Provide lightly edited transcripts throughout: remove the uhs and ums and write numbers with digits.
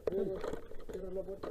Cierra la puerta.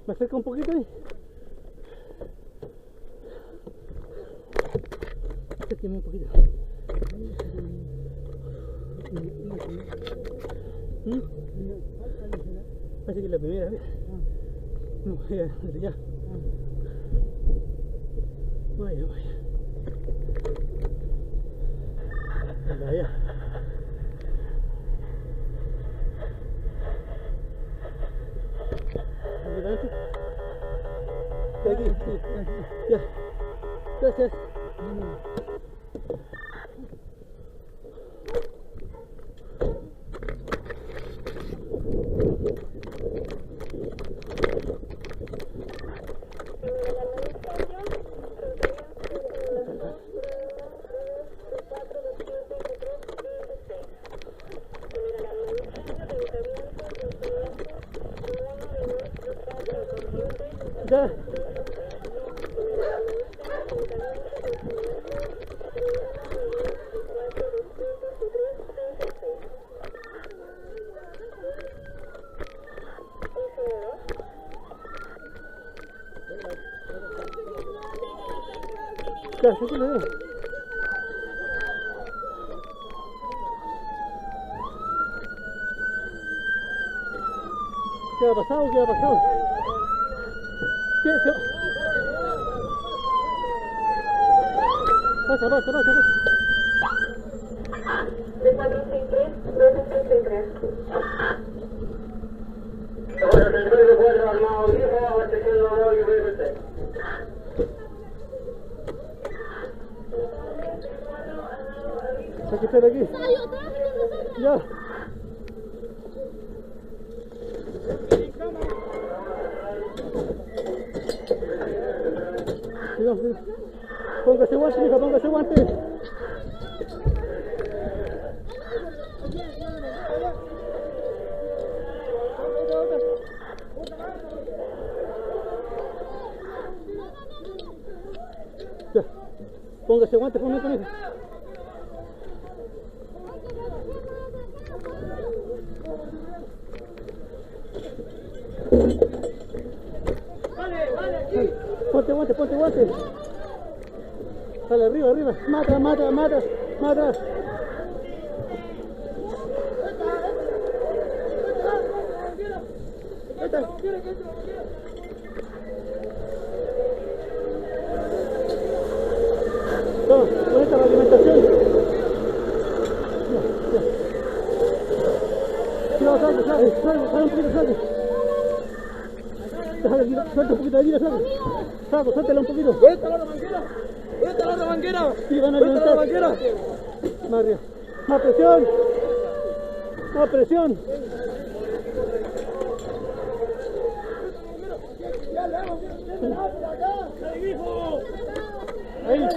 Me acerca un poquito ahí. Acérqueme un poquito. Parece que es la primera vez. No, vaya, desde ya. Vaya, vaya. Vaya. Aquí, sí, ya. Gracias. Ya. Ya, sí que lo veo. ¿Qué ha pasado? ¿Qué ha pasado? ¿Qué se va? Pasa, pasa, pasa, pasa. De 463, 263. Hay que estar aquí. Ya. Cuidado, cuidado. Póngase guante, mija, póngase guante. Ya. Póngase guante, póngase, mija. Ponte guante, ponte guante. Dale, arriba, arriba. Mata, mata, mata, mata. Toma, conecta la alimentación. Ya, sale, sale un poquito, sale. Suelta un poquito de vida, saco. Saco, suéltala un poquito. ¿Dónde está la otra manguera? ¿Dónde está la otra manguera? Sí, van a ¿Dónde está la levantar. manguera? Más arriba. Más presión. Más presión. Ahí.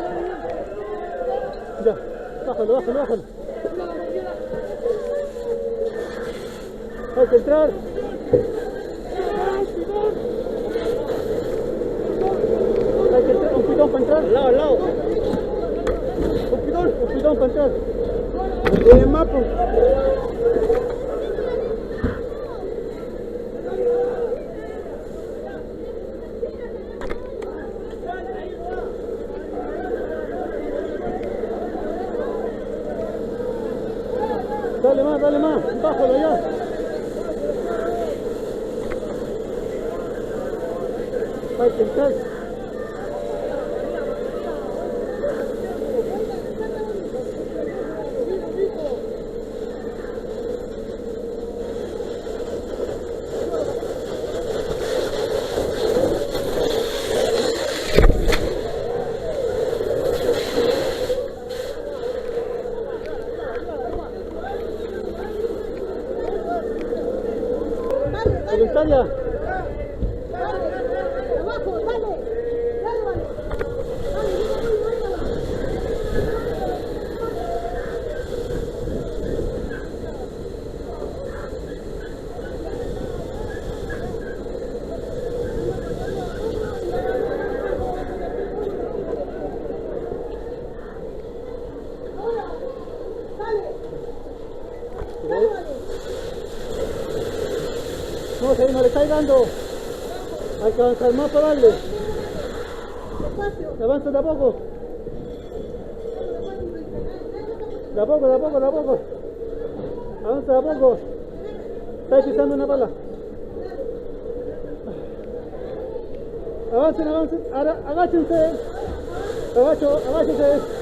Ya. Bájalo, bájalo, bájalo. Hay que entrar. Hay que entrar, un pitón para entrar. Al lado. Un pitón para entrar. No tiene mapa. Dale más, bájalo ya. Hay que entrar. Voluntaria. Abajo, dale. No, si no le está dando. Hay que avanzar más para darle. Avanza de a poco. De a poco. Avanza de a poco. Está pisando una pala. Avancen. Ahora, agáchense. Agáchense.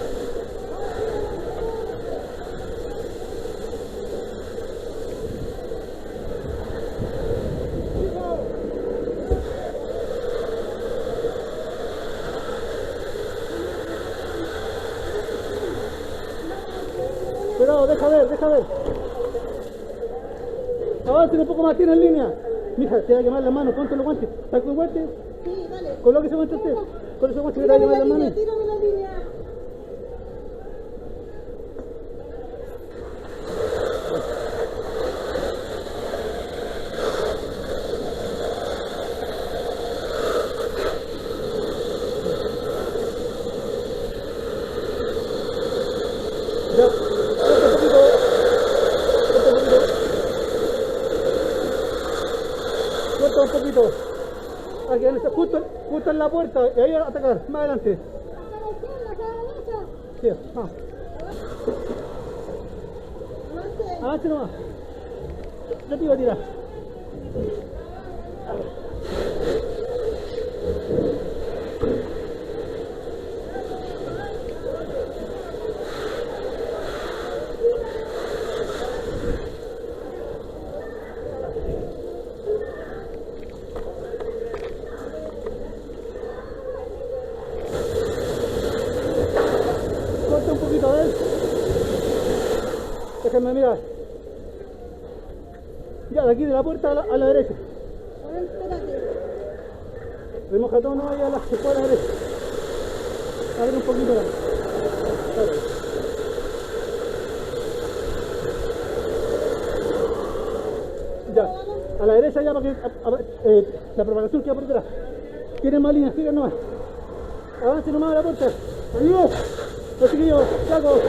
Cuidado, deja ver. Avancen un poco más, tiene en línea. Mija, te va a quemar las manos, ponte los guantes. ¿Está con guantes? Sí, dale. Colóquese guantes usted. Con esos guantes que te va a quemar las manos. Tírame la línea. Ya, suelta un poquito. Suelta un poquito. Aquí, justo en la puerta, y ahí a atacar, más adelante. Sí, avance nomás. Yo te iba a tirar. Corta un poquito, ¿ves? Déjenme mirar. Ya, de aquí de la puerta a la derecha. A ver, espérate. El mojatón no vaya a la derecha. Abre un poquito más. Ya, a la derecha ya para que la propagación queda por detrás. Tienen más líneas, sigan nomás. Avance nomás a la puerta. ¡Adiós! Los chiquillos, flacos.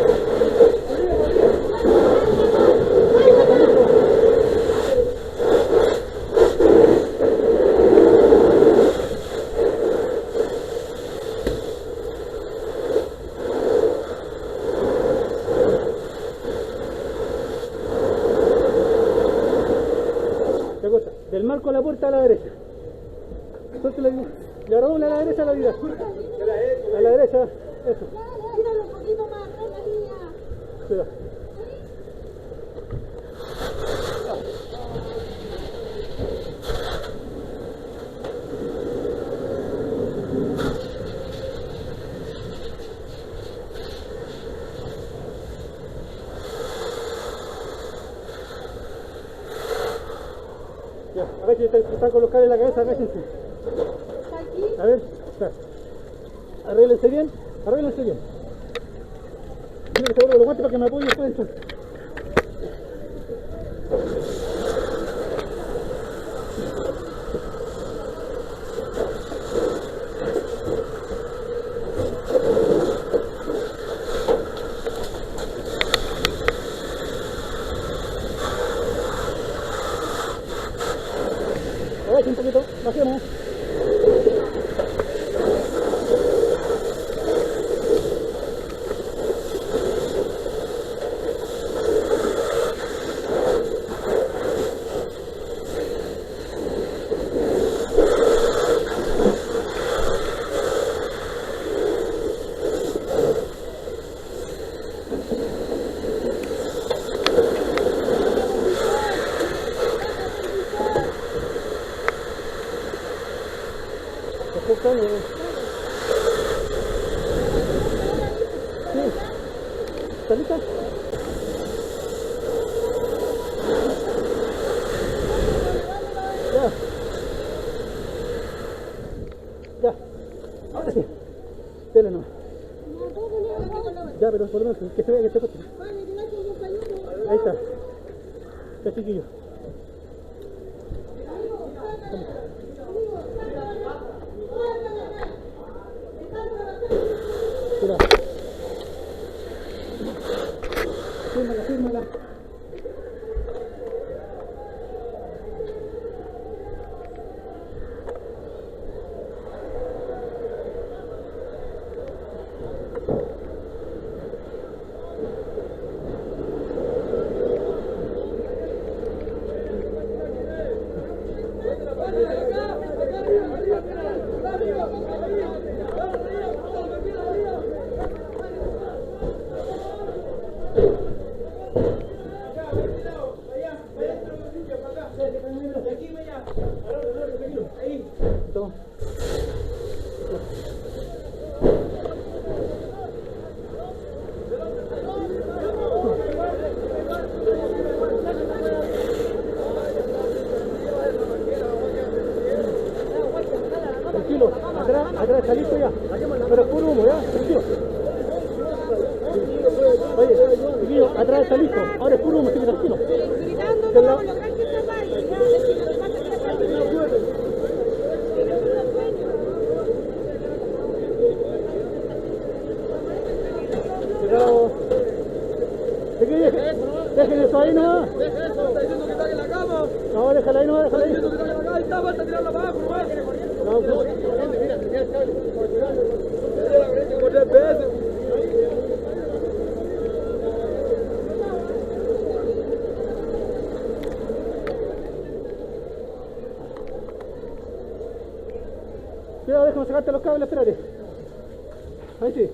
Del marco a la puerta a la derecha. Suéltela ahí. Y ahora doble a la derecha la vida. A la derecha. Eso. Tíralo un poquito más, en la línea. Cuidado. Ya, agáchense, están colocados en la cabeza, agáchense. ¿Está aquí? A ver, está. Arréglense bien. que se vuelva los guantes para que me apoye después dentro. Un poquito, bajemos. Sí. ¿Está lista? Ya. Ya. Ahora sí. Dele nomás. Ya, pero por lo menos que se vea que esté puesto. Ahí está. Ya, chiquillo. Mira. Fírmala, fírmala. Toma. Tranquilo, atrás está listo ya. Pero es puro humo, ya, tranquilo. Oye, chiquillo, atrás está listo. Ahora es puro humo, así que tranquilo. Gritando, no vamos a lograr que se apague. Ya, es que nos falta que se apague. Cuidado. Chiquillo, dejen eso ahí, ¿no? Deja eso, está diciendo que está en la cama. No, déjala ahí, no, déjala ahí. Está diciendo que está en la cama, ahí está, falta tirarla para abajo, nomás. No, no. Mira, tenía el cable. Ya la corriente como 3 veces. Cuidado, déjame sacarte los cables, espérate. Ahí sí.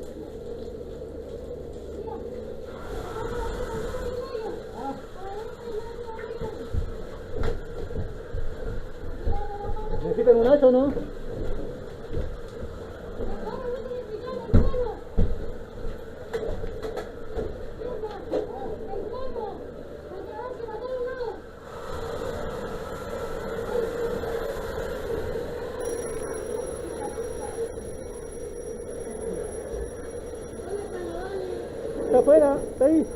¿Necesitan un hacha o no? Está afuera, está ahí.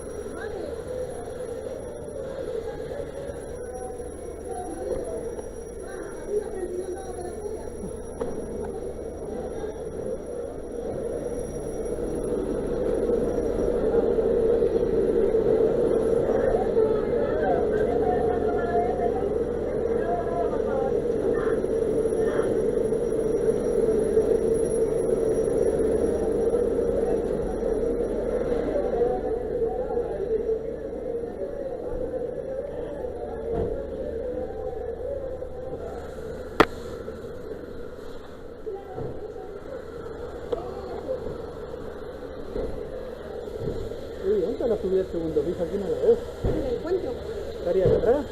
Uy, ¿dónde está la subida del segundo piso? Aquí no la veo. ¿Me la encuentro? ¿Estaría acá atrás?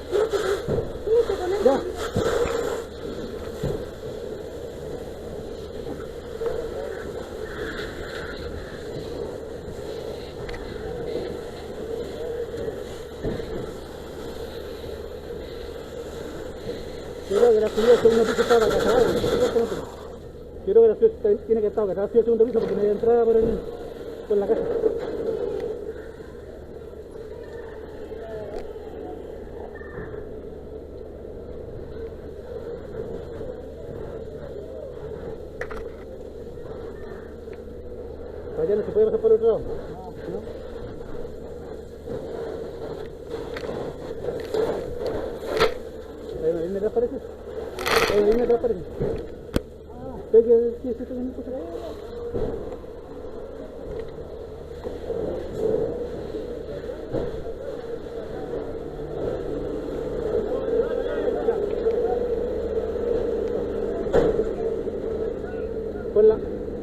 Fíjate con él. Ya. Yo creo que la subida del segundo piso estaba acá atrás. Yo creo que la subida tiene que estar acá atrás, la subida del segundo piso porque no hay entrada por la casa. Allá no se puede pasar por el otro lado. ¿No? Hay una línea atrás parece. Hay una línea atrás parece. ¿Qué es esto que me escucha?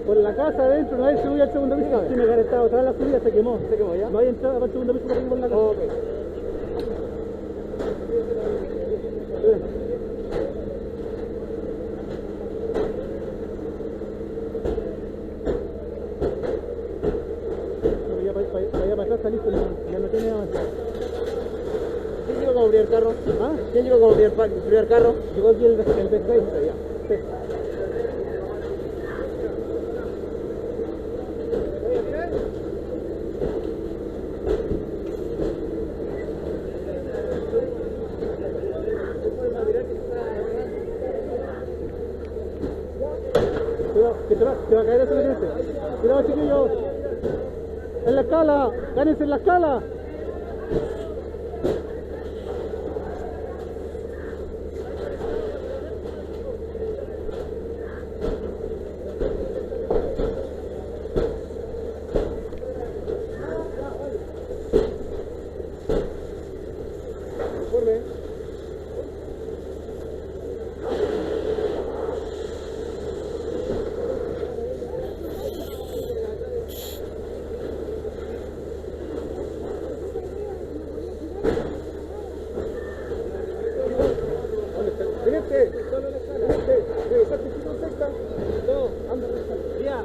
Por la casa adentro, no hay subida al segundo piso. Tiene que haber estado atrás de la subida, se quemó. ¿Se quemó ya? No hay entrada para el segundo piso por la casa. Oh, okay. Allá para atrás está listo, ya no tiene avance. ¿Quién llegó como primer carro? ¿Ah? ¿Quién llegó como primer carro? Llegó aquí el Backbase, ya. Sí. Cuidado, que te va a caer eso que dice. Cuidado, chiquillos. En la escala, gánense en la escala.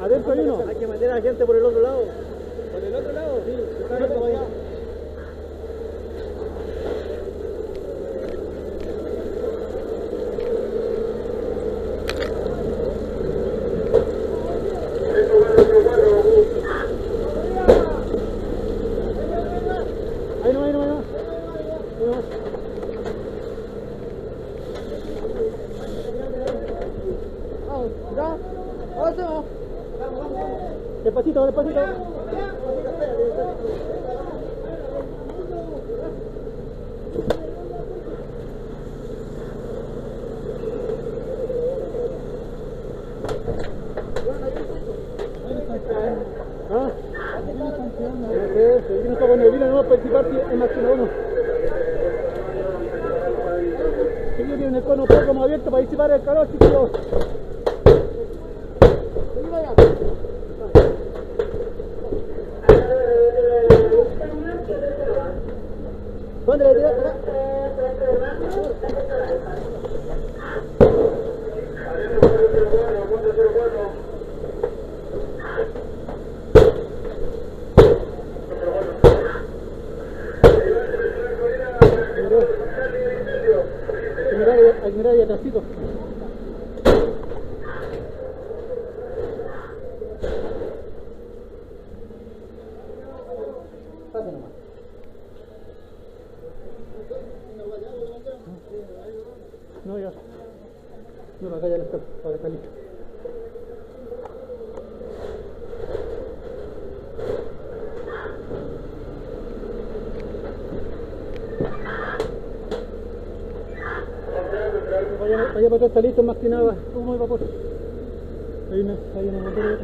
Adentro hay uno. Hay que mandar a la gente por el otro lado. ¿Por el otro lado? Sí, está bien, allá. Ahí no, ahí no, ahí no. ¿Ya? ¿Avanzamos? Despacito, despacito. ¿Ah? Yo no estoy con neblina, no voy a participar en máquina 1. Chiquillos, tienen el cono un poco más abierto para disipar el calor, chiquillos. ¿Dónde le tiras acá? Mira ahí atrásito. Pase nomás. No, ya. No, acá ya no está, para que está listo. Allá para atrás está listo, más que nada, humo y vapor. Hay una motor.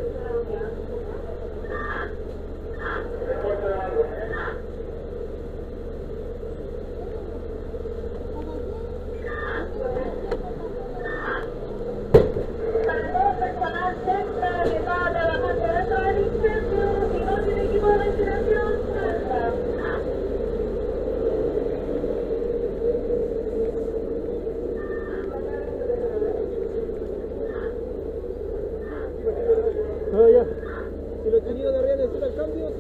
No, ya. Si lo tenía de arriba necesita el cambio, tú.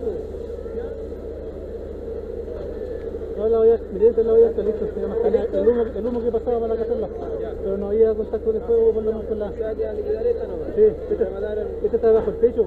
No, la olla, miren, la olla está listo. El humo que pasaba para la cacerla. Pero no había contacto de fuego por lo menos con la... Ya, ya, liquidar esta nomás. Sí, esta está debajo del techo.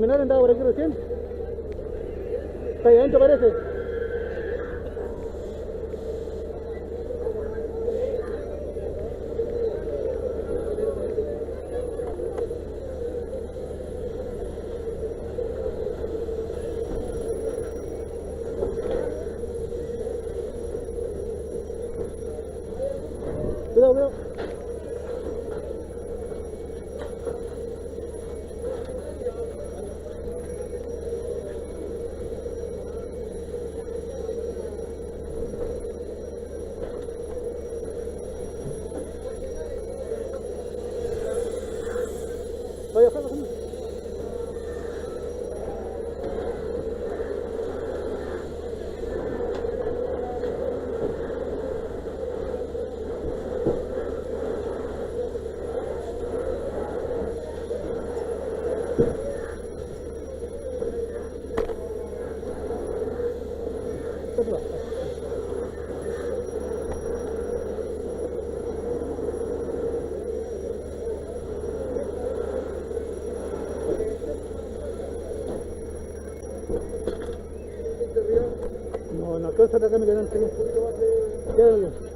abdominal andaba por aquí recién. Está ahí adentro parece. Cuidado, cuidado. Vaya, ojalá, ojalá. No, no alcanza acá me quedan un poquito más de... Quédalo.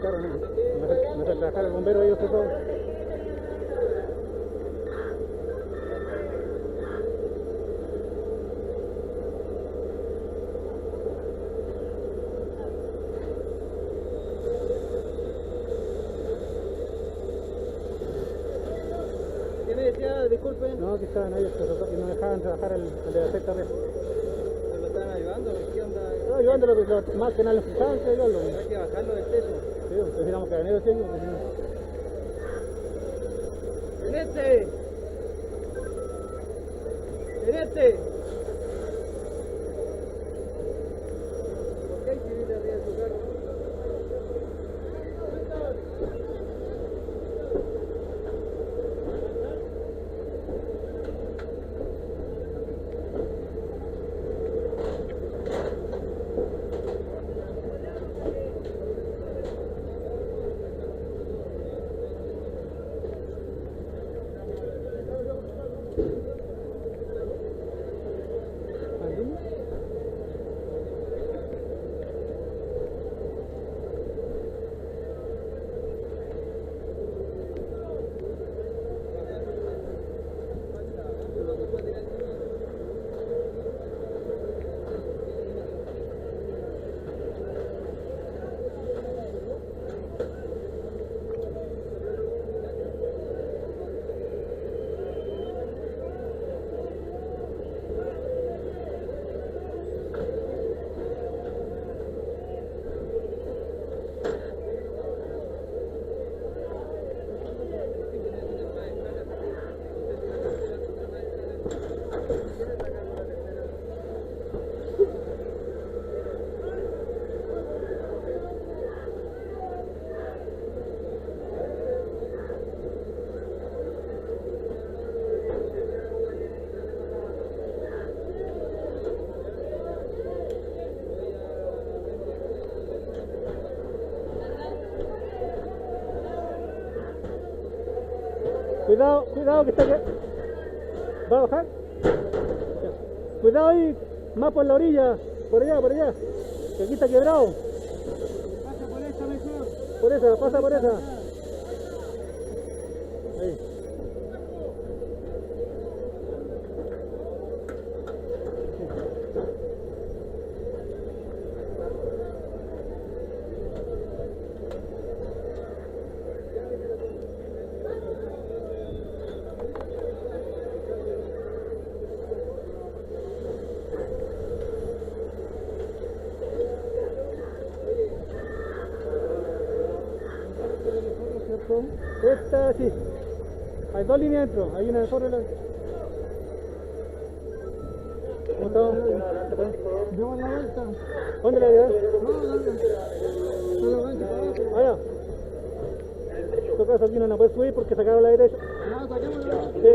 Claro, me hace trabajar el bombero ellos todo. ¿Qué me decía? Disculpe. No, que estaban ellos y no dejaban trabajar el de la secta red. ¿Se lo están ayudando? ¿Qué onda? No, ayudándolo más que nada los fijantes, ayudarlo. Hay que bajarlo del techo. Sí, pues éramos carabineros, sí, pues, no. ¡Tenete! ¡Tenete! ¿Por qué hay civil arriba de su carro? Cuidado, cuidado que está aquí. ¿Va a bajar? Ya. Cuidado ahí, más por la orilla, por allá, que aquí está quebrado. Pasa por esta mejor. Por esa, pasa por esa. Ahí. Esta sí. Hay dos líneas dentro. Hay una de forro y la... ¿Cómo estamos? Demos la vuelta. ¿Dónde la llevas? No, solo gancho para abajo. Allá. En todo caso aquí no puede subir porque sacaron la derecha. No, saquémoslo. Sí.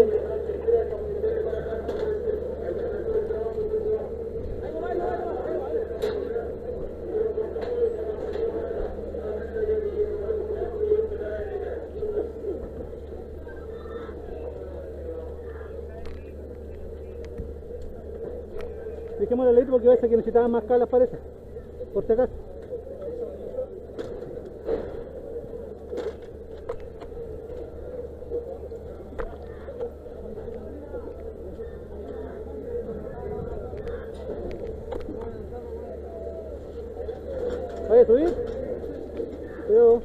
Dejémosle leído porque parece que necesitaban más calas parece. Por si acaso. ¿Vaya a subir? Cuidado.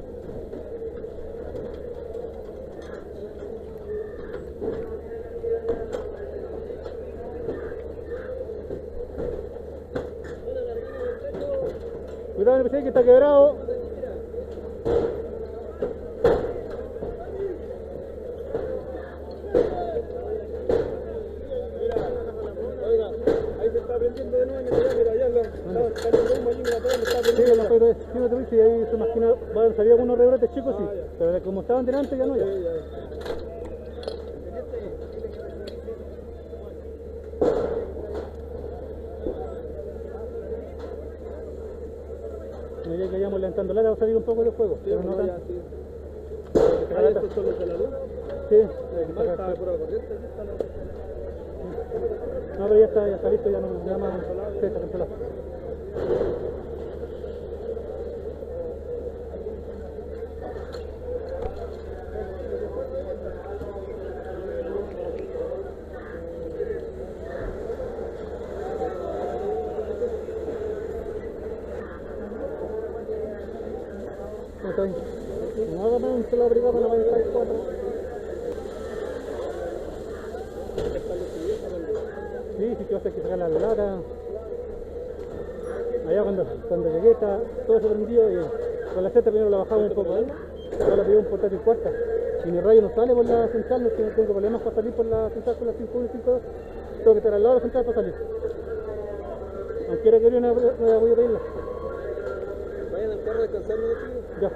Cuidado, el PC que está quebrado. Oiga, ahí se está prendiendo de nuevo. Mira, allá está el humo allí, mira, todo está Sí, prendiendo. la pero si no te dice, ahí se imagina, van a salir algunos rebrotes chicos, sí. Pero como estaban delante ya no ya. A medida que vayamos levantando la va a salir un poco de fuego, pero no tanto. Ahí estos son los de la luz. Sí, El mar está por la corriente, aquí está la... no, pero ya está listo, ya no, ya más, sí, está cancelado. ¿Cómo está bien? No haga más, se lo obligamos, no vaya a estar cuatro. Sí, sí que vas a que sacar la lata. Allá cuando llegué está todo eso prendido y con la seta primero la bajaba un poco, ahora pidió un portátil cuarta. Y mi rayo no sale por la central, no tengo problemas para salir por la central con la 51 y 52. Tengo que estar al lado de la central para salir. Aunque quiera que no voy a pedirla. Vayan al carro a descansar, ¿no, chicos? Ya,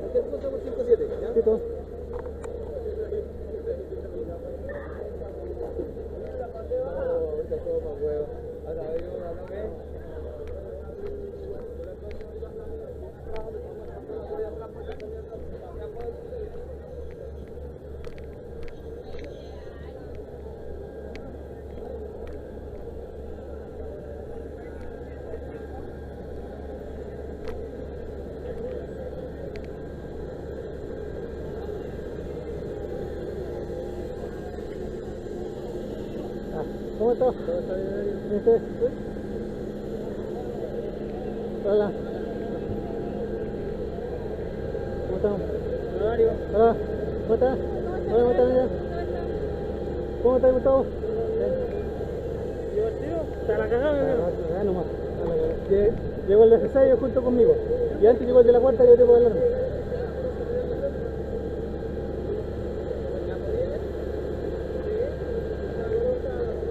Cualquier cosa por 5-7, ¿ya? sí, todo. Ahorita todo más huevo. Ahora yo, ahora ve. ¿Cómo estás? Todo está bien ahí. ¿Bien usted? Hola. ¿Cómo estamos? Mario. Hola. ¿Cómo estás? Hola, ¿cómo estás, amiga? ¿Cómo estás, Gustavo? ¿Divertido? Está la cagada, Ah, nomás. Llegó el de 16 junto conmigo. Y antes llegó el de la cuarta y yo te puedo hablar.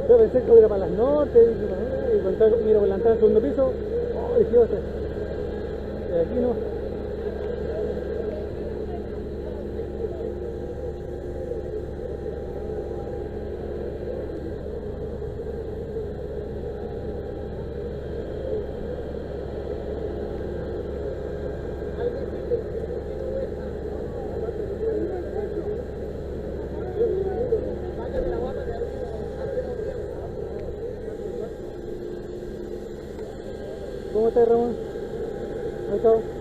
Yo pensé que era para las nortes, y cuando miro por la entrada al segundo piso, oh, dije, o sea, y aquí no. ¿Cómo estás, Ramón? Ahí está.